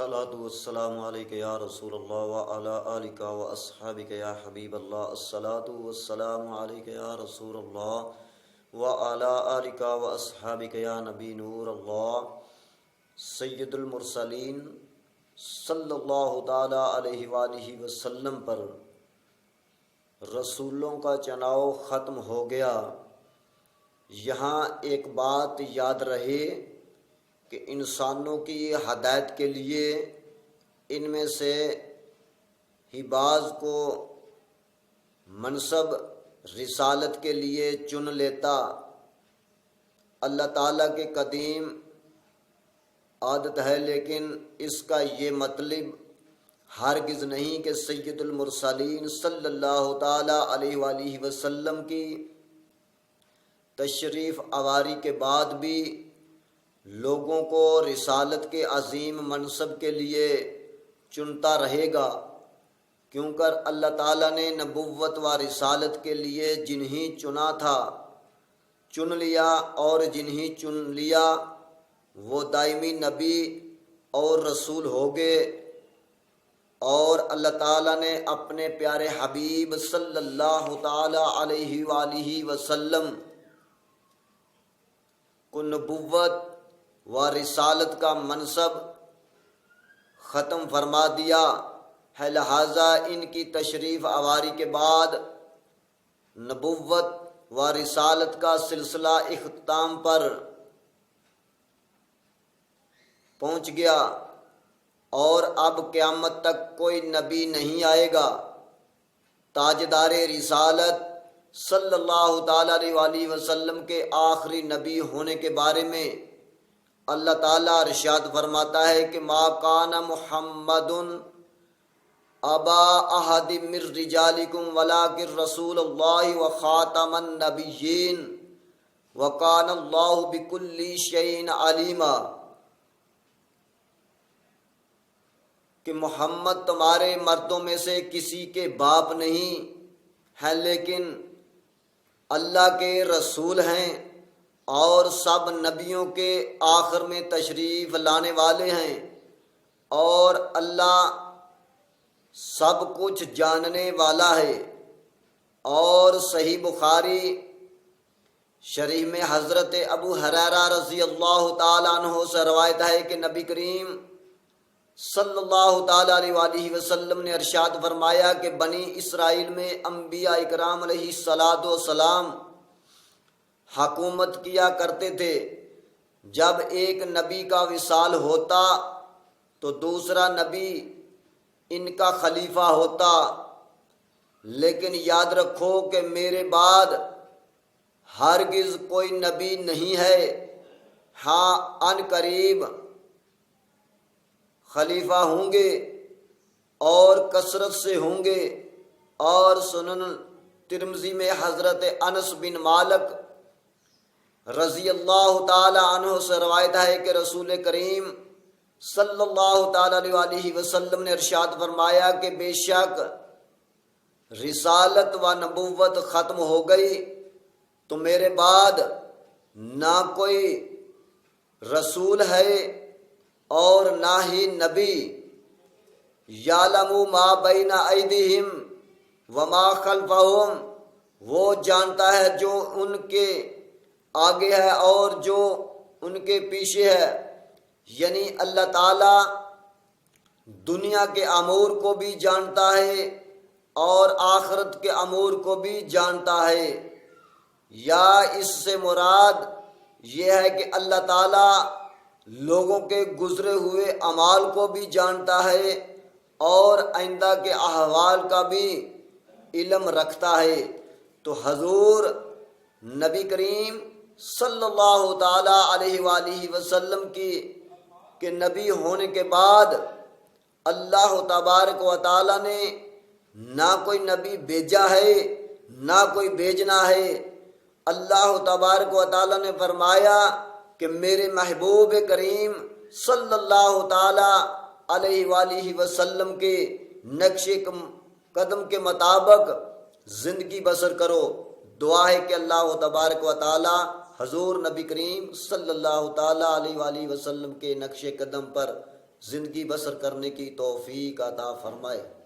الصلاۃ والسلام علیک یا رسول اللہ وعلی آلک و اصحابک یا حبیب اللہ۔ الصلاۃ والسلام علیک یا رسول اللہ وعلی آلک و اصحابک یا نبی نور اللہ۔ سید المرسلین صلی اللہ تعالی علیہ وآلہ وسلم پر رسولوں کا چناؤ ختم ہو گیا۔ یہاں ایک بات یاد رہے کہ انسانوں کی ہدایت کے لیے ان میں سے ہی بعض کو منصب رسالت کے لیے چن لیتا۔ اللہ تعالیٰ کے قدیم عادت ہے، لیکن اس کا یہ مطلب ہرگز نہیں کہ سید المرسلین صلی اللہ تعالی علیہ وآلہ وسلم کی تشریف آوری کے بعد بھی لوگوں کو رسالت کے عظیم منصب کے لیے چنتا رہے گا، کیونکہ اللہ تعالیٰ نے نبوت و رسالت کے لیے جنہیں چنا تھا چن لیا، اور جنہیں چن لیا وہ دائمی نبی اور رسول ہو گئے، اور اللہ تعالیٰ نے اپنے پیارے حبیب صلی اللہ تعالی علیہ وآلہ وسلم کو نبوت و رسالت کا منصب ختم فرما دیا ہے۔ لہٰذا ان کی تشریف آوری کے بعد نبوت و رسالت کا سلسلہ اختتام پر پہنچ گیا، اور اب قیامت تک کوئی نبی نہیں آئے گا۔ تاجدار رسالت صلی اللہ تعالی علیہ وآلہ وسلم کے آخری نبی ہونے کے بارے میں اللہ تعالیٰ ارشاد فرماتا ہے کہ ما کان محمد ابا احد من رجالکم ولکن رسول اللہ وخاتم النبیین وکان اللہ بکل شیء علیما، کہ محمد تمہارے مردوں میں سے کسی کے باپ نہیں ہے، لیکن اللہ کے رسول ہیں اور سب نبیوں کے آخر میں تشریف لانے والے ہیں، اور اللہ سب کچھ جاننے والا ہے۔ اور صحیح بخاری شریف میں حضرت ابو ہریرہ رضی اللہ تعالیٰ عنہ سے روایت ہے کہ نبی کریم صلی اللہ تعالی علیہ وآلہ وسلم نے ارشاد فرمایا کہ بنی اسرائیل میں انبیاء اکرام علیہ الصلاۃ والسلام حکومت کیا کرتے تھے۔ جب ایک نبی کا وصال ہوتا تو دوسرا نبی ان کا خلیفہ ہوتا، لیکن یاد رکھو کہ میرے بعد ہرگز کوئی نبی نہیں ہے، ہاں ان قریب خلیفہ ہوں گے اور کثرت سے ہوں گے۔ اور سنن ترمذی میں حضرت انس بن مالک رضی اللہ تعالی عنہ سے روایت ہے کہ رسول کریم صلی اللہ تعالی علیہ وآلہ وسلم نے ارشاد فرمایا کہ بے شک رسالت و نبوت ختم ہو گئی تو میرے بعد نہ کوئی رسول ہے اور نہ ہی نبی۔ یعلم ما بین ایدیہم وما خلفہم، وہ جانتا ہے جو ان کے آگے ہے اور جو ان کے پیچھے ہے، یعنی اللہ تعالیٰ دنیا کے امور کو بھی جانتا ہے اور آخرت کے امور کو بھی جانتا ہے۔ یا اس سے مراد یہ ہے کہ اللہ تعالیٰ لوگوں کے گزرے ہوئے اعمال کو بھی جانتا ہے اور آئندہ کے احوال کا بھی علم رکھتا ہے۔ تو حضور نبی کریم صلی اللہ تعالی علیہ وآلہ وسلم کے نبی ہونے کے بعد اللہ تبارک و تعالی نے نہ کوئی نبی بھیجا ہے نہ کوئی بھیجنا ہے۔ اللہ تبارک و تعالی نے فرمایا کہ میرے محبوب کریم صلی اللہ تعالی علیہ وآلہ وسلم کے نقش قدم کے مطابق زندگی بسر کرو۔ دعا ہے کہ اللہ تبارک و تعالی حضور نبی کریم صلی اللہ تعالی علیہ وآلہ وسلم کے نقش قدم پر زندگی بسر کرنے کی توفیق عطا فرمائے۔